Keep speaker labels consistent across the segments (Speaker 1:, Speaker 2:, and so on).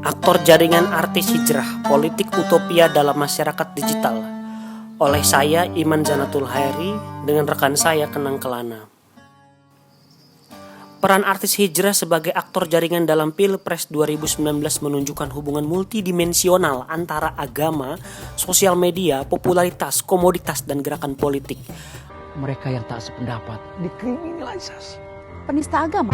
Speaker 1: Aktor Jaringan Artis Hijrah, Politik Utopia dalam Masyarakat Digital, oleh saya Iman Zanatul Hairi dengan rekan saya Kenang Kelana. Peran artis hijrah sebagai aktor jaringan dalam Pilpres 2019 menunjukkan hubungan multidimensional antara agama, sosial media, popularitas, komoditas, dan gerakan politik.
Speaker 2: Mereka yang tak sependapat dikriminalisasi.
Speaker 3: Penista agama.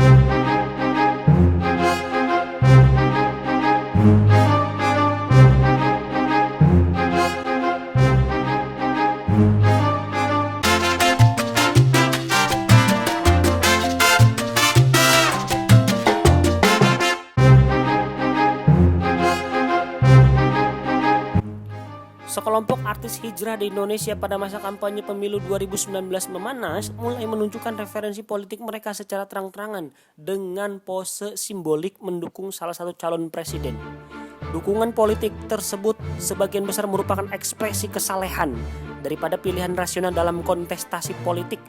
Speaker 1: Sekelompok artis hijrah di Indonesia pada masa kampanye pemilu 2019 memanas mulai menunjukkan referensi politik mereka secara terang-terangan dengan pose simbolik mendukung salah satu calon presiden. Dukungan politik tersebut sebagian besar merupakan ekspresi kesalehan daripada pilihan rasional dalam kontestasi politik.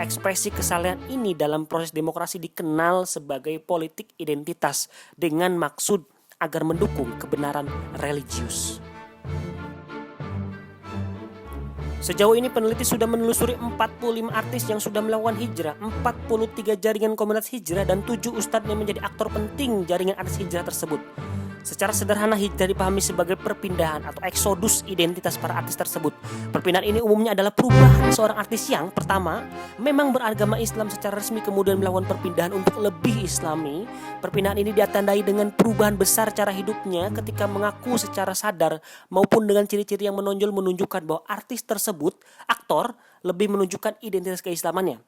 Speaker 1: Ekspresi kesalehan ini dalam proses demokrasi dikenal sebagai politik identitas dengan maksud agar mendukung kebenaran religius. Sejauh ini peneliti sudah menelusuri 45 artis yang sudah melakukan hijrah, 43 jaringan komunitas hijrah, dan 7 ustadz yang menjadi aktor penting jaringan artis hijrah tersebut. Secara sederhana, hijrah dipahami sebagai perpindahan atau eksodus identitas para artis tersebut. Perpindahan ini umumnya adalah perubahan seorang artis yang pertama memang beragama Islam secara resmi kemudian melakukan perpindahan untuk lebih islami. Perpindahan ini ditandai dengan perubahan besar cara hidupnya ketika mengaku secara sadar maupun dengan ciri-ciri yang menonjol menunjukkan bahwa artis tersebut, aktor, lebih menunjukkan identitas keislamannya.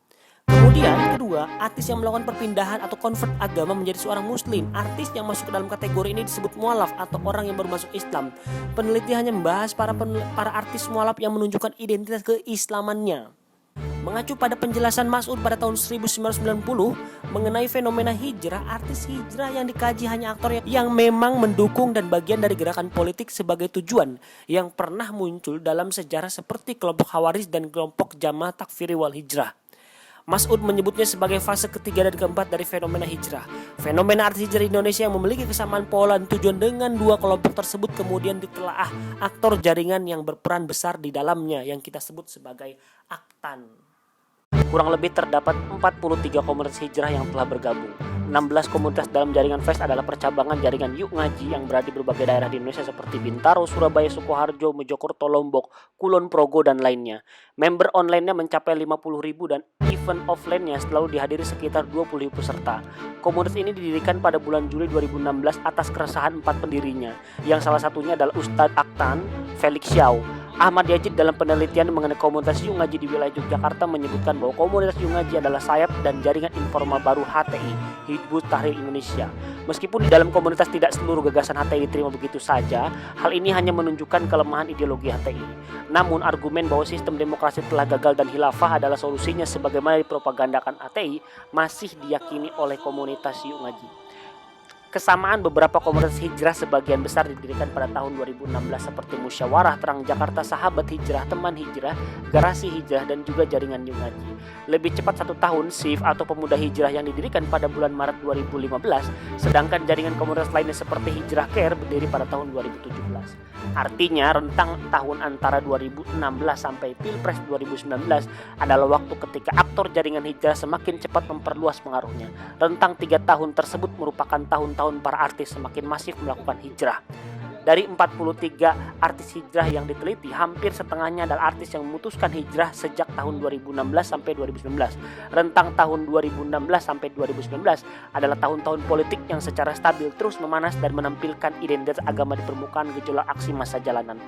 Speaker 1: Kemudian kedua, artis yang melakukan perpindahan atau convert agama menjadi seorang muslim. Artis yang masuk ke dalam kategori ini disebut mualaf atau orang yang baru masuk Islam. Peneliti hanya membahas para artis mualaf yang menunjukkan identitas keislamannya. Mengacu pada penjelasan Mas'ud pada tahun 1990 mengenai fenomena hijrah, artis hijrah yang dikaji hanya aktor yang memang mendukung dan bagian dari gerakan politik sebagai tujuan yang pernah muncul dalam sejarah seperti kelompok Khawarij dan kelompok Jamaah Takfiri wal Hijrah. Mas'ud menyebutnya sebagai fase ketiga dan keempat dari fenomena hijrah. Fenomena artis hijrah Indonesia yang memiliki kesamaan pola dan tujuan dengan dua kelompok tersebut kemudian ditelaah aktor jaringan yang berperan besar di dalamnya yang kita sebut sebagai aktan. Kurang lebih terdapat 43 komunitas hijrah yang telah bergabung. 16 komunitas dalam jaringan FES adalah percabangan jaringan Yuk Ngaji yang berada di berbagai daerah di Indonesia seperti Bintaro, Surabaya, Sukoharjo, Mojokerto, Lombok, Kulon Progo, dan lainnya. Member online-nya mencapai 50.000 dan event offline-nya selalu dihadiri sekitar 20.000 peserta. Komunitas ini didirikan pada bulan Juli 2016 atas keresahan 4 pendirinya, yang salah satunya adalah Ustadz Aktan, Felix Xiao. Ahmad Yajid dalam penelitian mengenai komunitas Yuk Ngaji di wilayah Yogyakarta menyebutkan bahwa komunitas Yuk Ngaji adalah sayap dan jaringan informal baru HTI, Hizbut Tahrir Indonesia. Meskipun di dalam komunitas tidak seluruh gagasan HTI diterima begitu saja, hal ini hanya menunjukkan kelemahan ideologi HTI. Namun argumen bahwa sistem demokrasi telah gagal dan khilafah adalah solusinya sebagaimana dipropagandakan HTI masih diyakini oleh komunitas Yuk Ngaji. Kesamaan beberapa komunitas hijrah sebagian besar didirikan pada tahun 2016 seperti Musyawarah Terang Jakarta, Sahabat Hijrah, Teman Hijrah, Garasi Hijrah, dan juga Jaringan Yuk Ngaji. Lebih cepat 1 tahun, SIF atau Pemuda Hijrah yang didirikan pada bulan Maret 2015, sedangkan jaringan komunitas lainnya seperti Hijrah Care berdiri pada tahun 2017. Artinya rentang tahun antara 2016 sampai Pilpres 2019 adalah waktu ketika aktor jaringan hijrah semakin cepat memperluas pengaruhnya. Rentang 3 tahun tersebut merupakan tahun-tahun para artis semakin masif melakukan hijrah. Dari 43 artis hijrah yang diteliti, hampir setengahnya adalah artis yang memutuskan hijrah sejak tahun 2016 sampai 2019. Rentang tahun 2016 sampai 2019 adalah tahun-tahun politik yang secara stabil terus memanas dan menampilkan identitas agama di permukaan gejolak aksi massa jalanan.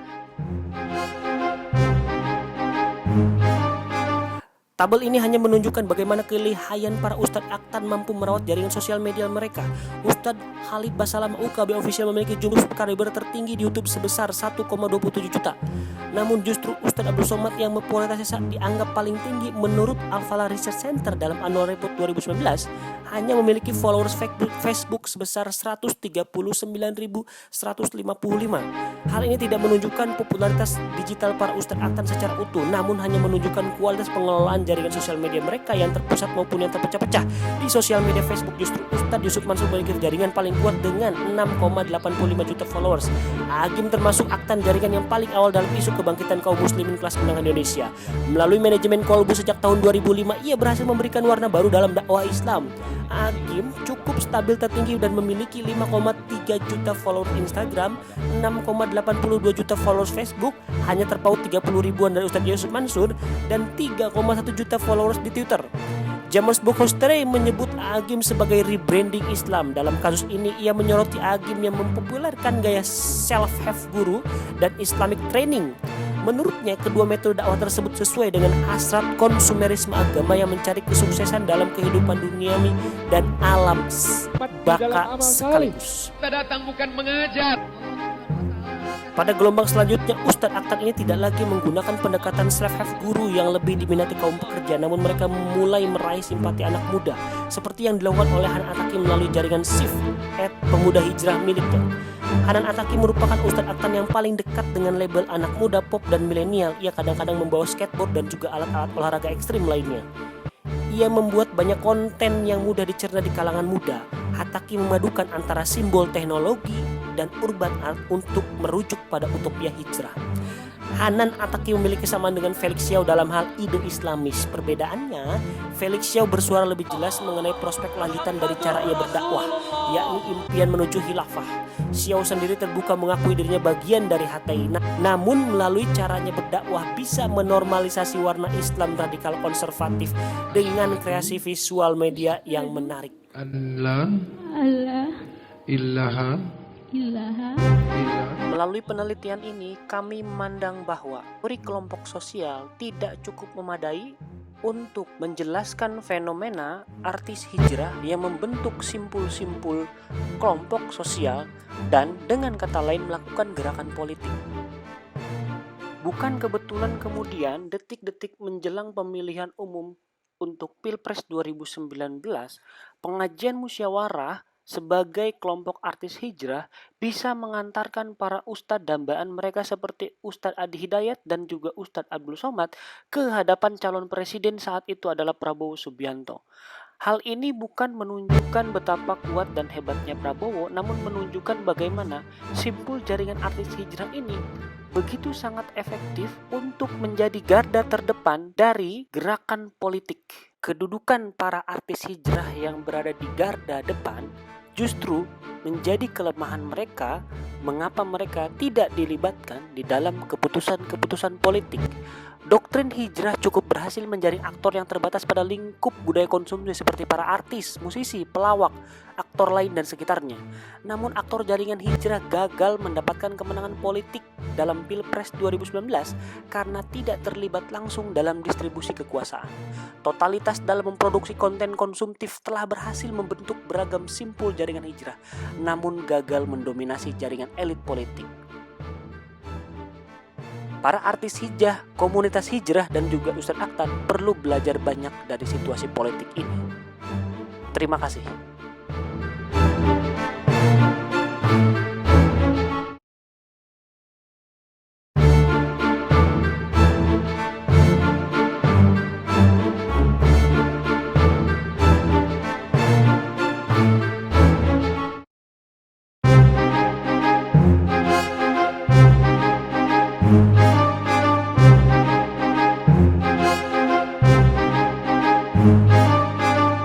Speaker 1: Tabel ini hanya menunjukkan bagaimana kelihayan para Ustadz Aktan mampu merawat jaringan sosial media mereka. Ustadz Khalid Basalam UKB Official memiliki jumlah subscriber tertinggi di YouTube sebesar 1,27 juta. Namun justru Ustadz Abdul Somad yang popularitasnya dianggap paling tinggi menurut Al-Falah Research Center dalam Annual Report 2019 hanya memiliki followers Facebook sebesar 139.155. Hal ini tidak menunjukkan popularitas digital para Ustadz Akhtar secara utuh, namun hanya menunjukkan kualitas pengelolaan jaringan sosial media mereka yang terpusat maupun yang terpecah-pecah. Di sosial media Facebook justru Ustadz Yusuf Mansur memiliki jaringan paling kuat dengan 6,85 juta followers. Agim termasuk aktan jaringan yang paling awal dalam isu kebangkitan kaum muslimin kelas menengah Indonesia. Melalui manajemen Kolbu sejak tahun 2005, ia berhasil memberikan warna baru dalam dakwah Islam. Agim cukup stabil tertinggi dan memiliki 5,3 juta followers Instagram, 6,82 juta followers Facebook, hanya terpaut 30 ribuan dari Ustadz Yusuf Mansur, dan 3,1 juta followers di Twitter. Jamus Bukhostri menyebut Agim sebagai rebranding Islam. Dalam kasus ini ia menyoroti Agim yang mempopulerkan gaya self-help guru dan Islamic training. Menurutnya kedua metode dakwah tersebut sesuai dengan hasrat konsumerisme agama yang mencari kesuksesan dalam kehidupan duniawi dan alam baka sekaligus.
Speaker 3: Kita datang bukan mengajar.
Speaker 1: Pada gelombang selanjutnya, Ustadz Akhtar ini tidak lagi menggunakan pendekatan self-help guru yang lebih diminati kaum pekerja, namun mereka mulai meraih simpati anak muda, seperti yang dilakukan oleh Hanan Attaqi melalui jaringan SIF @pemuda hijrah miliknya. Hanan Attaqi merupakan Ustadz Akhtar yang paling dekat dengan label anak muda, pop, dan milenial. Ia kadang-kadang membawa skateboard dan juga alat-alat olahraga ekstrim lainnya. Ia membuat banyak konten yang mudah dicerna di kalangan muda. Attaqi memadukan antara simbol teknologi dan urban art untuk merujuk pada utopia hijrah. Hanan Attaqi memiliki kesamaan dengan Felix Xiao dalam hal ide Islamis. Perbedaannya, Felix Xiao bersuara lebih jelas mengenai prospek lanjutan dari cara ia berdakwah, yakni impian menuju khilafah. Xiao sendiri terbuka mengakui dirinya bagian dari HTI, namun melalui caranya berdakwah bisa menormalisasi warna Islam radikal konservatif dengan kreasi visual media yang menarik.
Speaker 3: Allah ilaha
Speaker 1: Melalui penelitian ini, kami memandang bahwa teori kelompok sosial tidak cukup memadai untuk menjelaskan fenomena artis hijrah yang membentuk simpul-simpul kelompok sosial dan dengan kata lain melakukan gerakan politik. Bukan kebetulan kemudian detik-detik menjelang pemilihan umum untuk Pilpres 2019, pengajian musyawarah sebagai kelompok artis hijrah bisa mengantarkan para ustadz dambaan mereka seperti Ustadz Adi Hidayat dan juga Ustadz Abdul Somad ke hadapan calon presiden saat itu adalah Prabowo Subianto. Hal ini bukan menunjukkan betapa kuat dan hebatnya Prabowo, namun menunjukkan bagaimana simpul jaringan artis hijrah ini begitu sangat efektif untuk menjadi garda terdepan dari gerakan politik. Kedudukan para artis hijrah yang berada di garda depan justru menjadi kelemahan mereka, mengapa mereka tidak dilibatkan di dalam keputusan-keputusan politik. Doktrin hijrah cukup berhasil menjaring aktor yang terbatas pada lingkup budaya konsumsi seperti para artis, musisi, pelawak, aktor lain dan sekitarnya. Namun aktor jaringan hijrah gagal mendapatkan kemenangan politik dalam Pilpres 2019 karena tidak terlibat langsung dalam distribusi kekuasaan. Totalitas dalam memproduksi konten konsumtif telah berhasil membentuk beragam simpul jaringan hijrah, namun gagal mendominasi jaringan elit politik. Para artis hijrah, komunitas hijrah, dan juga Ustadz Akhtar perlu belajar banyak dari situasi politik ini. Terima kasih.